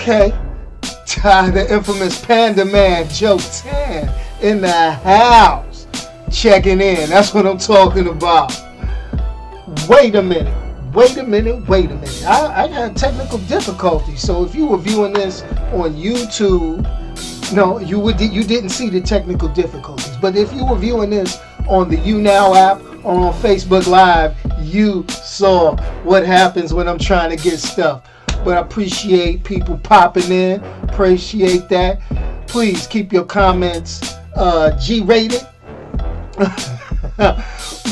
Okay. The infamous Panda Man, Joe Tan, in the house. Checking in. That's what I'm talking about. Wait a minute. I had technical difficulties. So if you were viewing this on YouTube, no, you didn't see the technical difficulties. But if you were viewing this on the YouNow app or on Facebook Live, you saw what happens when I'm trying to get stuff. But I appreciate people popping in. Appreciate that. Please keep your comments G-rated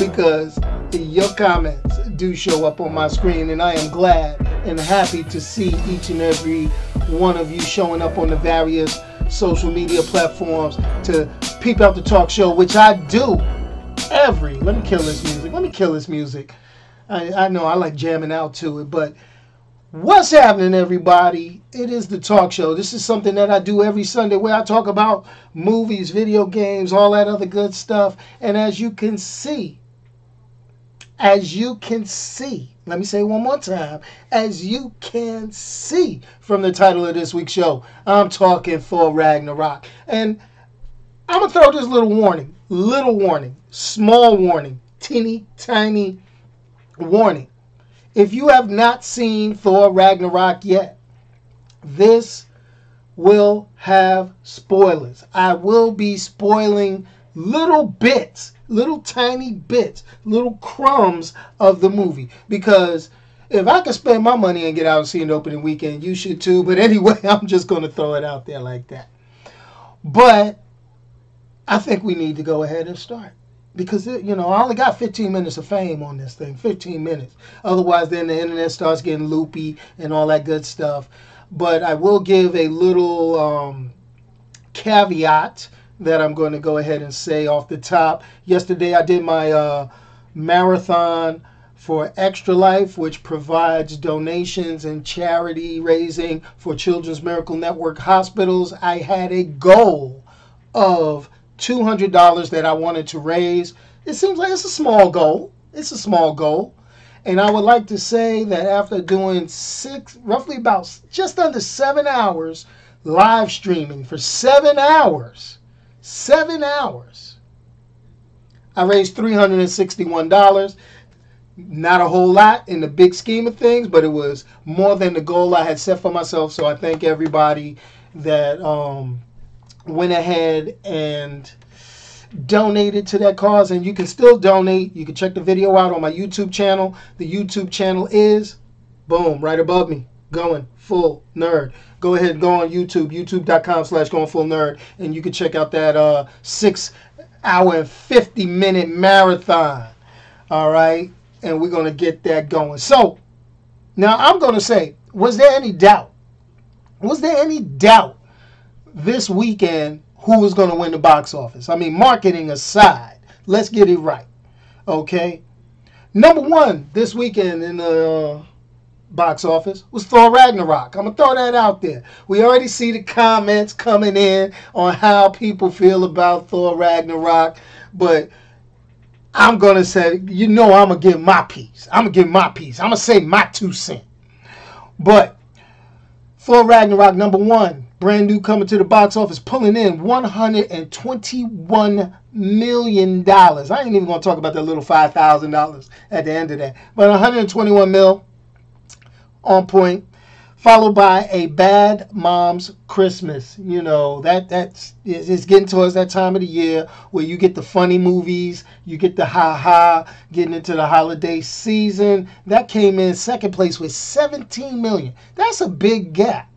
because your comments do show up on my screen, and I am glad and happy to see each and every one of you showing up on the various social media platforms to peep out the talk show, which I do let me kill this music. I know I like jamming out to it, but what's happening, everybody? It is the talk show. This is something that I do every Sunday where I talk about movies, video games, all that other good stuff. And as you can see, let me say it one more time. As you can see from the title of this week's show, I'm talking Thor Ragnarok. And I'm going to throw this little warning, small warning, teeny tiny warning. If you have not seen Thor Ragnarok yet, this will have spoilers. I will be spoiling little bits, little tiny bits, little crumbs of the movie. Because if I could spend my money and get out and see an opening weekend, you should too. But anyway, I'm just going to throw it out there like that. But I think we need to go ahead and start. Because, I only got 15 minutes of fame on this thing. 15 minutes. Otherwise, then the internet starts getting loopy and all that good stuff. But I will give a little caveat that I'm going to go ahead and say off the top. Yesterday, I did my marathon for Extra Life, which provides donations and charity raising for Children's Miracle Network hospitals. I had a goal of $200 that I wanted to raise. It seems like it's a small goal. And I would like to say that after doing roughly about just under 7 hours live streaming for 7 hours, I raised $361. Not a whole lot in the big scheme of things, but it was more than the goal I had set for myself. So I thank everybody that went ahead and donated to that cause. And you can still donate. You can check the video out on my YouTube channel. The YouTube channel is, boom, right above me, Going Full Nerd. Go ahead and go on YouTube, youtube.com/GoingFullNerd, and you can check out that 6 hour and 50 minute marathon. All right. And we're going to get that going. So now I'm going to say, was there any doubt this weekend who was going to win the box office? I mean, marketing aside, let's get it right. Okay. Number one this weekend in the box office was Thor Ragnarok. I'm going to throw that out there. We already see the comments coming in on how people feel about Thor Ragnarok, but I'm going to say, I'm going to give my piece. I'm going to say my 2 cents. But Thor Ragnarok, number one, brand new, coming to the box office, pulling in $121 million. I ain't even going to talk about that little $5,000 at the end of that. But $121 million on point. Followed by A Bad Mom's Christmas. It's getting towards that time of the year where you get the funny movies, you get the ha-ha, getting into the holiday season. That came in second place with $17 million. That's a big gap.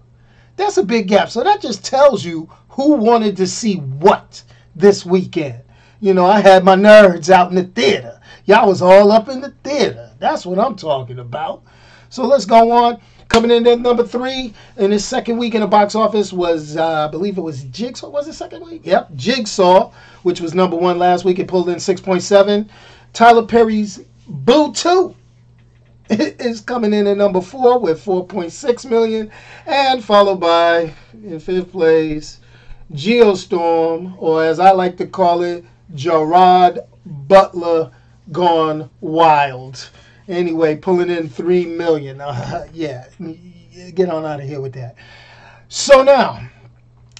So that just tells you who wanted to see what this weekend. I had my nerds out in the theater. Y'all was all up in the theater. That's what I'm talking about. So let's go on. Coming in at number 3 in his second week in the box office was, I believe it was Jigsaw. Was it second week? Yep, Jigsaw, which was number 1 last week. It pulled in 6.7. Tyler Perry's Boo 2 is coming in at number 4 with 4.6 million. And followed by, in 5th place, Geostorm, or as I like to call it, Gerard Butler Gone Wild. Anyway, pulling in $3 million. Yeah, get on out of here with that. So now,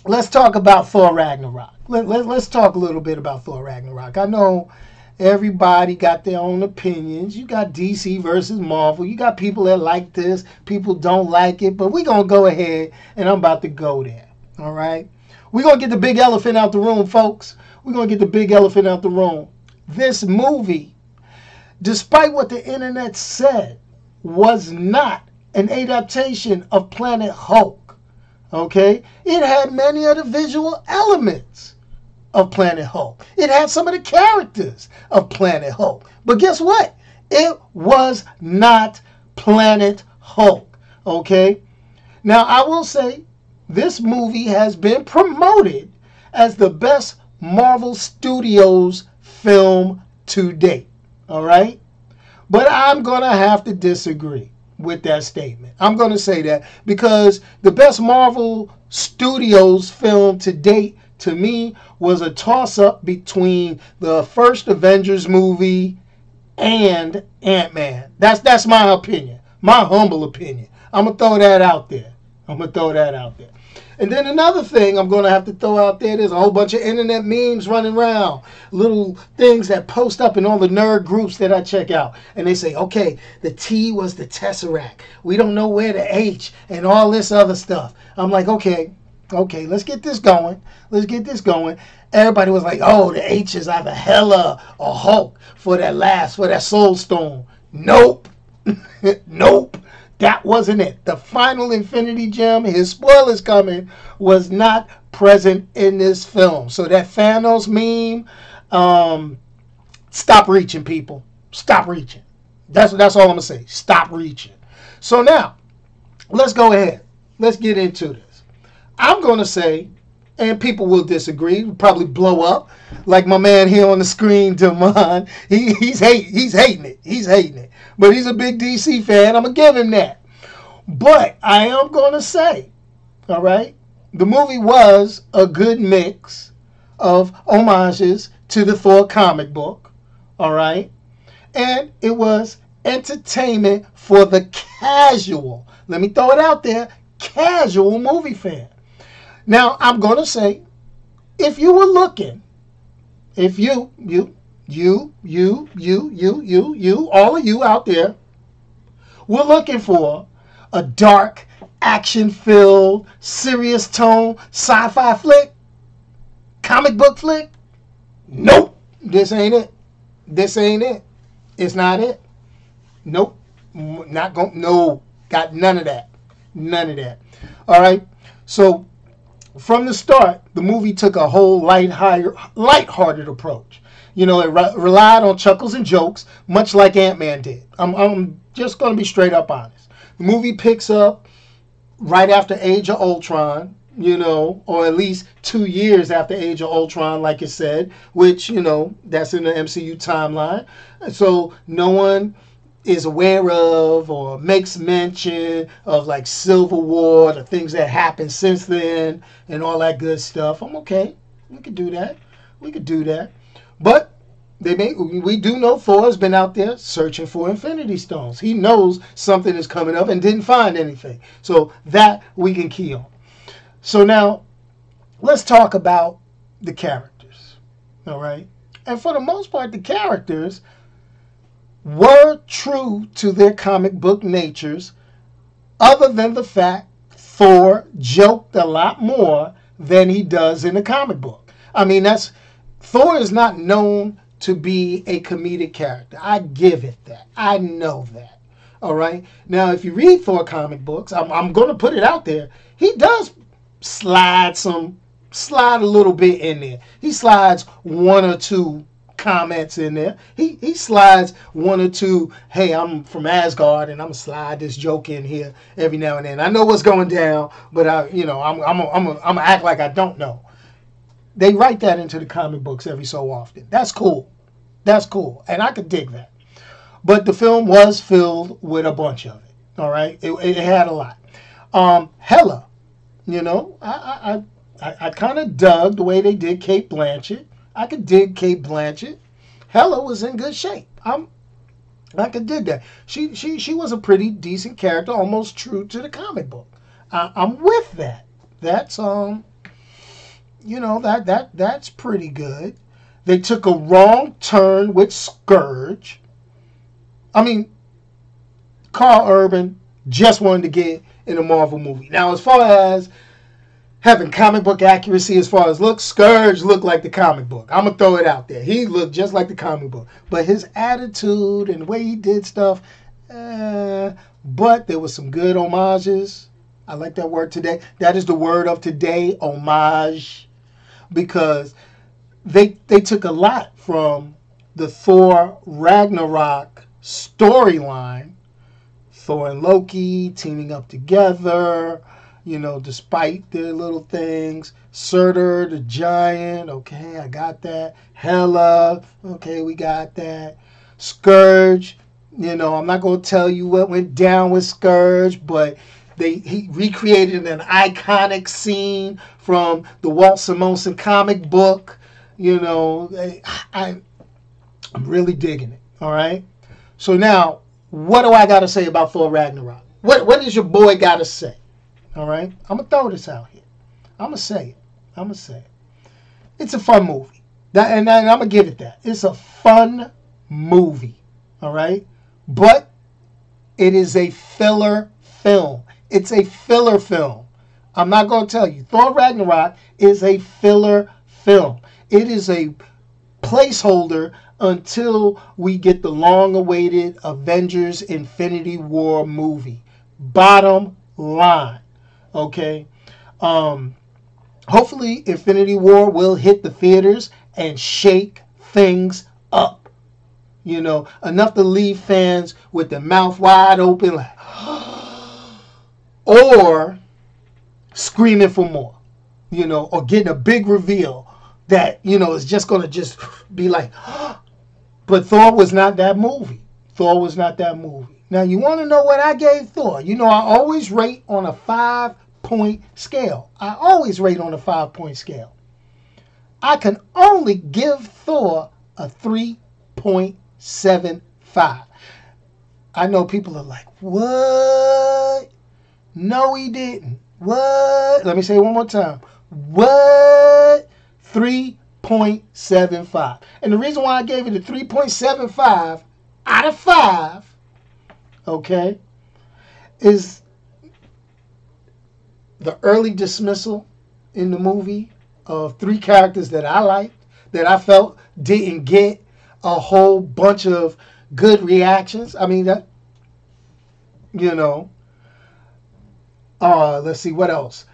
let's talk about Thor Ragnarok. Let's talk a little bit about Thor Ragnarok. I know everybody got their own opinions. You got DC versus Marvel. You got people that like this, people don't like it, but we're going to go ahead and I'm about to go there. All right? We're going to get the big elephant out the room, folks. We're going to get the big elephant out the room. This movie, despite what the internet said, was not an adaptation of Planet Hulk. Okay? It had many of the visual elements of Planet Hulk. It had some of the characters of Planet Hulk. But guess what? It was not Planet Hulk. Okay? Now, I will say this movie has been promoted as the best Marvel Studios film to date. All right? But I'm going to have to disagree with that statement. I'm going to say that because the best Marvel Studios film to date, to me, was a toss-up between the first Avengers movie and Ant-Man. That's my opinion. My humble opinion. I'm going to throw that out there. And then another thing I'm going to have to throw out there, there's a whole bunch of internet memes running around. Little things that post up in all the nerd groups that I check out. And they say, okay, the T was the Tesseract. We don't know where the H and all this other stuff. I'm like, okay, let's get this going. Everybody was like, oh, the H is either Hela or Hulk for that Soul Stone. Nope. Nope. That wasn't it. The final Infinity Gem, his spoilers coming, was not present in this film. So that Thanos meme, stop reaching, people. Stop reaching. That's all I'm going to say. Stop reaching. So now, let's go ahead. Let's get into this. I'm going to say, and people will disagree, probably blow up, like my man here on the screen, Damon. He's hating it. But he's a big DC fan. I'm going to give him that. But I am going to say, all right, the movie was a good mix of homages to the Thor comic book, all right? And it was entertainment for the casual, let me throw it out there, casual movie fan. Now, I'm going to say, if you were looking, if you, all of you out there, were looking for a dark, action-filled, serious tone, sci-fi flick, comic book flick, nope, this ain't it. It's not it. Nope, got none of that. All right, so from the start, the movie took a whole light-hearted approach. You know, it relied on chuckles and jokes, much like Ant-Man did. I'm just going to be straight up honest. The movie picks up right after Age of Ultron, you know, or at least 2 years after Age of Ultron, like it said, which, you know, that's in the MCU timeline. So no one is aware of or makes mention of like Civil War, the things that happened since then and all that good stuff. I'm okay. We could do that. But we do know Thor has been out there searching for Infinity Stones. He knows something is coming up and didn't find anything. So that we can key on. So now let's talk about the characters. All right. And for the most part, the characters were true to their comic book natures, other than the fact Thor joked a lot more than he does in the comic book. I mean, Thor is not known to be a comedic character. I give it that. I know that. All right. Now, if you read Thor comic books, I'm going to put it out there. He does slide a little bit in there. He slides one or two comments in there. He slides one or two, hey, I'm from Asgard and I'm gonna slide this joke in here every now and then. I know what's going down, but I'm gonna act like I don't know. They write that into the comic books every so often. That's cool. And I could dig that. But the film was filled with a bunch of it. All right? It had a lot. Hela, you know, I kind of dug the way they did Cate Blanchett. I could dig Cate Blanchett. Hela was in good shape. I could dig that. She was a pretty decent character, almost true to the comic book. I'm with that. That's that's pretty good. They took a wrong turn with Scourge. I mean, Carl Urban just wanted to get in a Marvel movie. Now, as far as having comic book accuracy, as far as looks, Scourge looked like the comic book. I'm going to throw it out there. He looked just like the comic book. But his attitude and the way he did stuff, but there was some good homages. I like that word today. That is the word of today, homage. Because they took a lot from the Thor Ragnarok storyline. Thor and Loki teaming up together, despite their little things. Surtur, the giant, okay, I got that. Hela, okay, we got that. Scourge, I'm not going to tell you what went down with Scourge, but he recreated an iconic scene from the Walt Simonson comic book. I'm really digging it, all right? So now, what do I got to say about Thor Ragnarok? What does your boy got to say? All right? I'm going to throw this out here. I'm going to say it. It's a fun movie. And I'm going to give it that. It's a fun movie. All right? But it is a filler film. It's a filler film. I'm not going to tell you. Thor Ragnarok is a filler film. It is a placeholder until we get the long-awaited Avengers Infinity War movie. Bottom line. Okay? Hopefully Infinity War will hit the theaters and shake things up. Enough to leave fans with their mouth wide open like, or screaming for more, or getting a big reveal that, is just going to just be like, but Thor was not that movie. Now, you want to know what I gave Thor? I always rate on a 5-point scale. I can only give Thor a 3.75. I know people are like, what? No, he didn't. What? Let me say it one more time. What? 3.75. And the reason why I gave it a 3.75 out of 5, okay, is the early dismissal in the movie of 3 characters that I liked, that I felt didn't get a whole bunch of good reactions. I mean, that, let's see what else.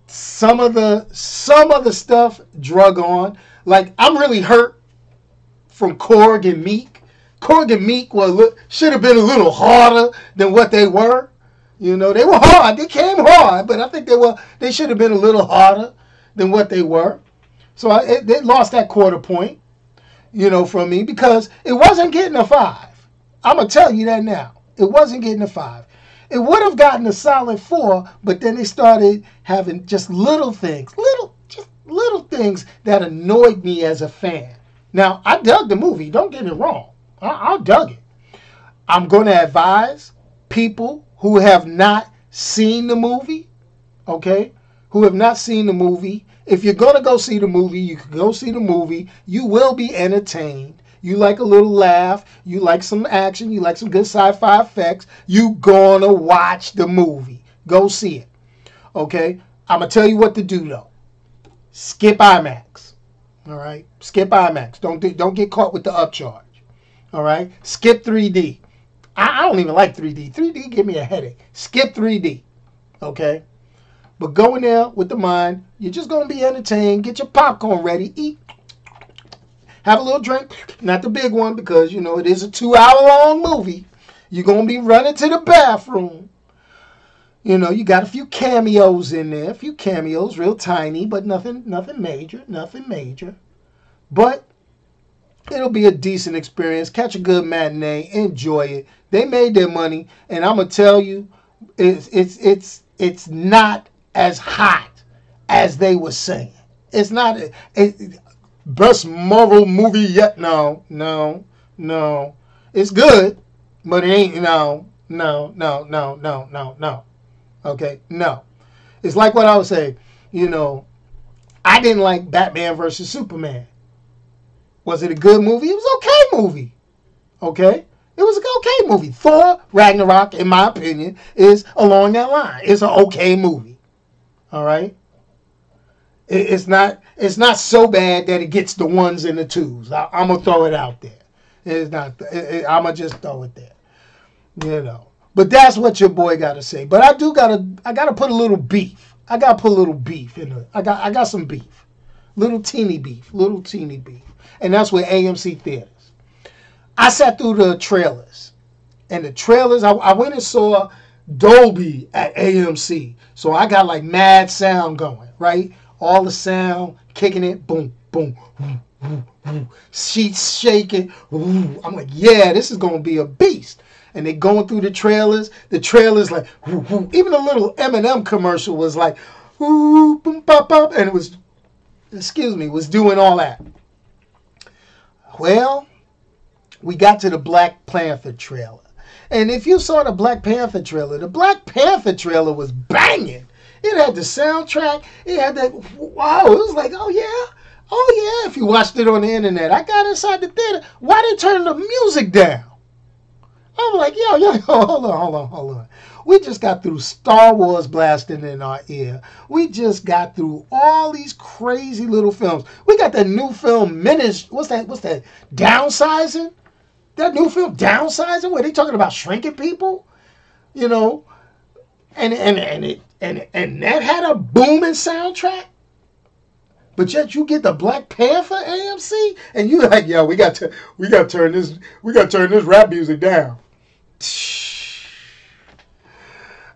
Some of the stuff drug on. Like, I'm really hurt from Korg and Meek. Korg and Meek should have been a little harder than what they were. They were hard. They came hard, but I think they should have been a little harder than what they were. So they lost that quarter point, from me, because it wasn't getting a 5. I'm going to tell you that now. It wasn't getting a 5. It would have gotten a solid 4, but then they started having just little things that annoyed me as a fan. Now, I dug the movie. Don't get me wrong. I dug it. I'm going to advise people who have not seen the movie, okay, if you're going to go see the movie, you can go see the movie. You will be entertained. You like a little laugh. You like some action. You like some good sci-fi effects. You gonna watch the movie. Go see it. Okay? I'm going to tell you what to do, though. Skip IMAX. All right? Skip IMAX. Don't get caught with the upcharge. All right? Skip 3D. I don't even like 3D. 3D give me a headache. Skip 3D. Okay? But go in there with the mind. You're just going to be entertained. Get your popcorn ready. Eat. Have a little drink. Not the big one, because, it is a 2-hour-long movie. You're going to be running to the bathroom. You got a few cameos in there. A few cameos, real tiny, but nothing major. But it'll be a decent experience. Catch a good matinee. Enjoy it. They made their money. And I'm going to tell you, it's not as hot as they were saying. It's not best Marvel movie yet. No. It's good, but it ain't. No. Okay, no. It's like what I was saying. I didn't like Batman versus Superman. Was it a good movie? It was an okay movie. Okay? It was an okay movie. Thor Ragnarok, in my opinion, is along that line. It's an okay movie. All right? It's not so bad that it gets the ones and the twos. I'm going to throw it out there. It's not. I'm going to just throw it there. But that's what your boy got to say. But I got to put a little beef. I got to put a little beef in it. I got some beef. Little teeny beef. And that's with AMC Theaters. I sat through the trailers. And the trailers, I went and saw Dolby at AMC. So I got like mad sound going, right? All the sound, kicking it, boom, boom, boom, boom, boom. Sheets shaking. Ooh. I'm like, yeah, this is going to be a beast. And they going through the trailers. The trailers like, ooh, ooh. Even the little Eminem commercial was like, ooh, boom, pop, pop. And it was, was doing all that. Well, we got to the Black Panther trailer. And if you saw the Black Panther trailer was banging. It had the soundtrack. It had that, wow, it was like, oh yeah, if you watched it on the internet. I got inside the theater. Why they turn the music down? I'm like, yo, hold on. We just got through Star Wars blasting in our ear. We just got through all these crazy little films. We got that new film, what's that, Downsizing? That new film, Downsizing, where they talking about shrinking people? And that had a booming soundtrack. But yet you get the Black Panther AMC and you like, yo, we got to turn this rap music down.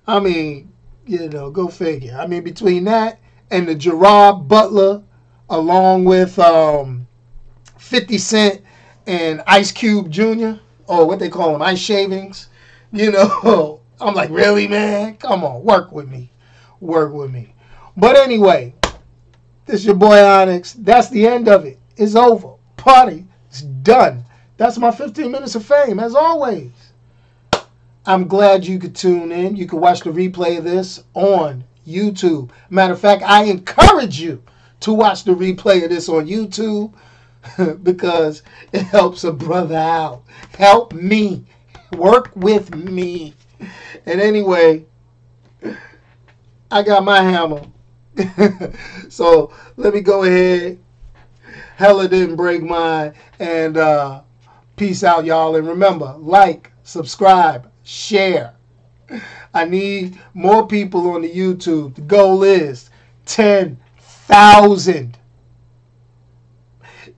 I mean, go figure. I mean, between that and the Gerard Butler, along with 50 Cent and Ice Cube Jr., or what they call them, Ice Shavings, I'm like, really, man? Come on, work with me. But anyway, this is your boy Onyx. That's the end of it. It's over. Party. It's done. That's my 15 minutes of fame, as always. I'm glad you could tune in. You can watch the replay of this on YouTube. Matter of fact, I encourage you to watch the replay of this on YouTube because it helps a brother out. Help me. Work with me. And anyway, I got my hammer. So let me go ahead. Hella didn't break mine. And peace out, y'all. And remember, like, subscribe, share. I need more people on the YouTube. The goal is 10,000.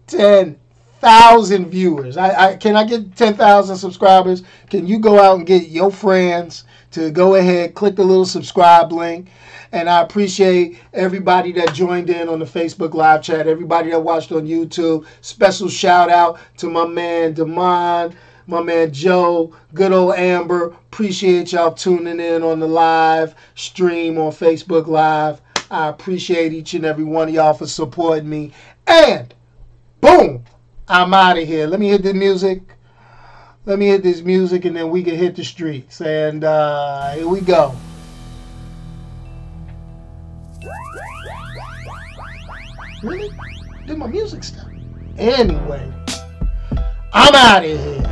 10,000 viewers. Can I get 10,000 subscribers? Can you go out and get your friends to go ahead, click the little subscribe link? And I appreciate everybody that joined in on the Facebook live chat, everybody that watched on YouTube. Special shout out to my man Damon, my man Joe, good old Amber. Appreciate y'all tuning in on the live stream on Facebook Live. I appreciate each and every one of y'all for supporting me. And boom, I'm out of here. Let me hit the music. Let me hit this music and then we can hit the streets. And here we go. Really? Did my music stop? Anyway, I'm out of here.